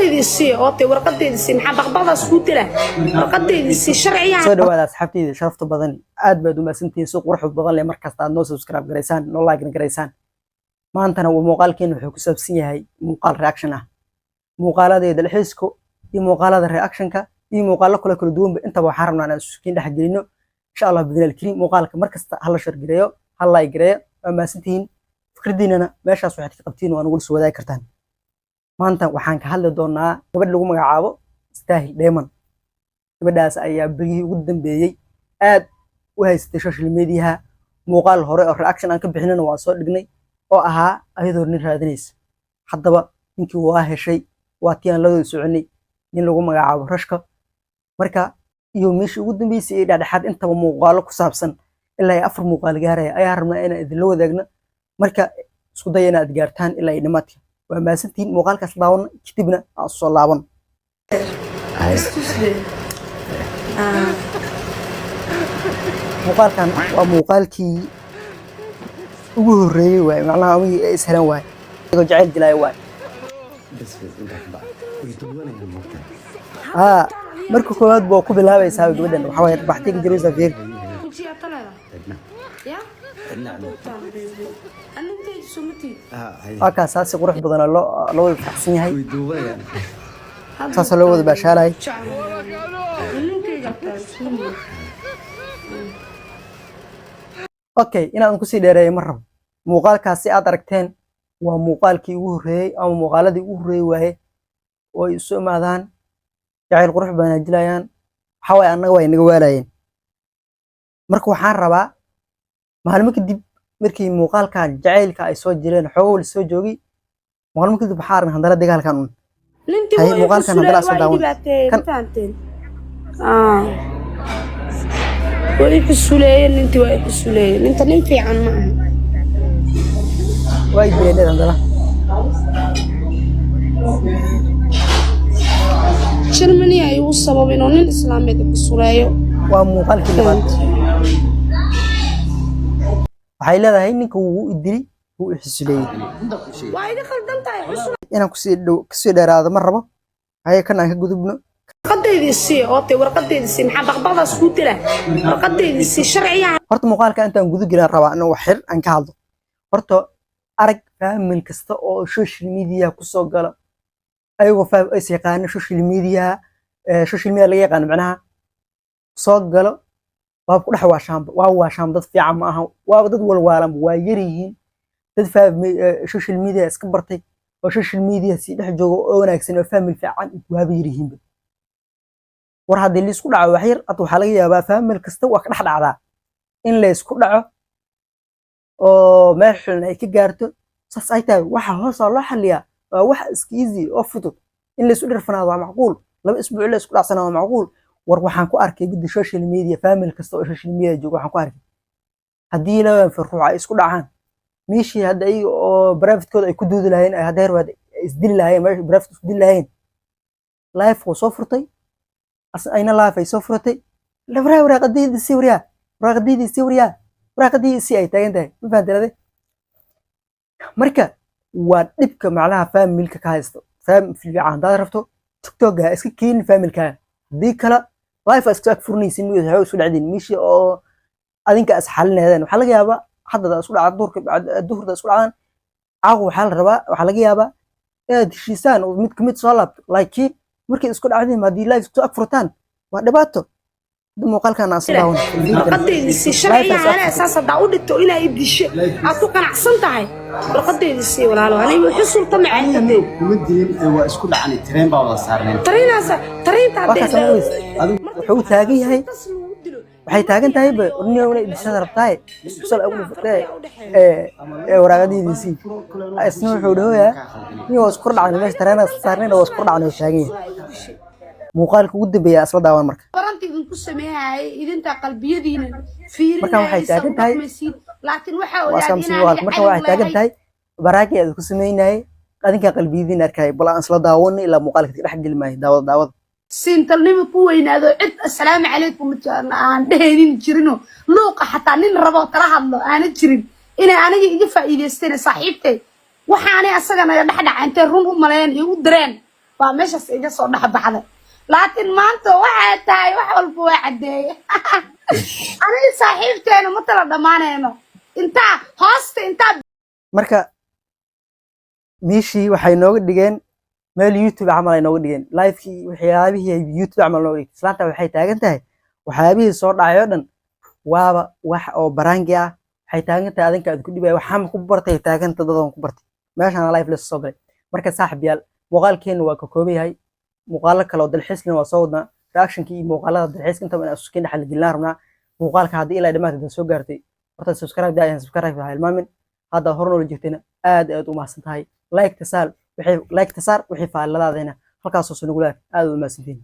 warqadeydii sii oo warqadeydii sii maxaa baqbaqdaas ku dira warqadeydii sii sharciyan soo dhawaada asxaabtayda sharafta badan aad baad u maasantihiin suuq qurux badan leh markasta aad noo subscribe gareysaan noo like gareysaan maantana muuqaalkeena wuxuu ku saabsan yahay muuqaal reaction ah muuqaaladeeda dalxiiska iyo muuqaalada reactionka iyo muuqaalo kale duwanba intaba waxaan rabnaa inaan isku dhex gelino insha Allah bidnal kariim muuqaalka markasta hala share gareeyo hala like gareeyo waa maasantihiin fikradiinana meeshaas waxaad ka qabtiin waa nagu soo wadaagi kartaan maanta waxaan ka hadli doonaa gabadh lagu magacaabo Istaahil Diamond gabadhaas ayaa bilihii ugu dambeeyay aad u haystay social media muuqaal hore oo reaction aan ka bixinayna waa soo dhignay oo ahaa ayadoo nin raadinaysa haddaba ninkii waa heshay waa tii aan la soconay nin lagu magacaabo Rashka marka iyo meeshii ugu dambeysay ee dhexdhexaad intaba muuqaalo ku saabsan ilaa 4 muuqaal gaaray ayaa rabnaa inaan idin la wadaagno marka isku day inaad gaartaan ilaa ay dhamaadka waa maasantiin muuqaalkaas daawan kadibna aan soo laaban muuqaalkan waa muuqaalkii ugu horeeyay waay macnaha amii ay ishelan waay iyago jacayl dilay waay marka koowaad buu ku bilaabaysaa gabadhan waxa way baxtiga jiraysa fiir aka saasi qurux badan loo faxsan yahay saas loo wada baashaalay okay inaan ku sii dheereeyo mar rab muuqaalkaasi aad aragteen waa muuqaalkii ugu horeeyay ama muuqaaladii ugu horeeyay waaye oo ay soo imaadaan jacayl qurux badan dilayaan waxa way anaga way naga waalayeen marka waxaan rabaa maalmo kadib markii muuqaalkan jacaylka ay soo jireen xoogol soo joogay maalmo kadib waxaan aragnay handala dagaalkan nintii muuqaalkan handala soo daawan kan faanteen way xusuleeyeen nintii way xusuleeyeen inta nin fiican ma aha way dileen handala Germany ay u sababeen oo nin islaameed ku suleeyo waa muuqaalkii labaad waxay leedahay ninka uu idiri uu xusuleeyay waa iga qaldan tahay inaan ku sii dheeraado ma rabo hay kan aan ka gudubno warqadeydii sii oo warqadeydii sii maxaa baqbaqdaas ku dira warqadeydii sii sharciyan horta muuqaalka intaan gudu gilaan rabaa inuu wax xir aan ka hadlo horta arag faamil kasta oo social media ku soo gala ayagoo faam ay yaqaan social media laga yaqaan macnaha soo galo waa ku dhax waashaan dad fiican ma aha waa dad walwaalan waa yar yihiin dad faam social media iska bartay oo social media si dhex joogo oo wanaagsan oo faamil fiican waa yar yihiin war hadii la isku dhaco wax yar waxa laga yaabaa faamil kasta waa ka dhex dhacdaa in la isku dhaco oo meel xun ay ka gaarto saas ay tahay waxa hoos loo xaliyaa waa wax iska easy oo fudud in la isku dhirfanaado waa macquul laba isbuuc la isku dhacsana waa macquul war waxaan ku arkay guddi social media faamil kasta oo social media joogo waxaan ku arkay hadii la ruux ay isku dhacaan meeshii hadda ay oo private-kooda ay ku doodi lahayn ay hadeer wada isdili lahayn meeshii private isku dili lahayn live oo soo furtay ayna live ay soo furtay la waraaqadii si ay taagan tahay ma fahanteen marka waa dhibka macnaha faamilka ka haysto faam fiican hadaad rabto tiktok iska keen faamilka hadii kala live iska furnaysin waxay isku dhacdeen meeshii oo adinka asxalinayeen waxa laga yaabaa hadda isku dhaca duhurda isku dhacaan aagu waxa la rabaa waxa laga yaabaa inaad heshiisaan oo mid kamid soo laabto laakiin markay isku dhacdeen hadii live isku furtaan waa dhibaato muuqaalkan aan soo warqadeydii sii sharciyan ana asaas daa u dhigto inay idisho aad ku qanacsan tahay warqadeydii sii walaalo aniga xusulta macaantaday kuma diin waa isku dhacanay tareen baa wada saarneen tareenta wuxuu taagan yahay waxay taagan tahay inay idishada rabtaay isal ugu dhiftay waraaqadeydii sii isna wuxuu dhahoyaa inuu isku dhacay meesha tareena saarneen oo isku dhacay taagan yahay muuqaalka ugu dambeeya asla daawan marka barantigan ku sameeyay idinta qalbiyadiina fiirin marka waxay taagan tahay laakiin waxa uu yahay marka waxay taagan tahay baraaki aad ku sameeynay adinka qalbiyadiina arkay bal aan isla daawan ilaa muuqaalka dhex gelmay daawad siintalnimo ku weynaado cid assalaamu calaykum aan dheheenin jirino luuqa xataa nin rabo kala hadlo aan jirin inay aniga iga faa'iideysteen saaxiibtay waxaanay asagana dhaxdhac intee run u maleeyeen iyo u direen waa meeshaas iga soo dhex baxday laakiin maanta waxay tahay wax walba waa cadeeye aniga saaxiibteena ma tala dhamaanayno intaa hoosta intaa marka miishii waxay nooga dhigeen meel YouTube camal ay nooga dhigeen live-kii waxyaabihii ay YouTube camal nooga dhigeen islaanta waxay taagan tahay waxyaabihii soo dhacay oo dhan waaba wax oo baraangi ah waxay taagan tahay adinka aad ku dhibay waxaan ku bartay taaganta dadan ku bartay meeshaan live la soo galay marka saaxiibayaal muuqaalkeena waa ka kooban yahay muuqaalo kale oo dalxiisna waa soo wadnaa reaction-kii muuqaalada dalxiiska inta aan isku keenay xalgelina rabnaa muuqaalka haddii ilaa dhamaad soo gaartay horta subscribe ha ilmaamin hadda horno la jirtayna aad u mahadsan tahay like tasaar wixii faalladaadayna halkaas oo soo nagu aad u mahadsantiin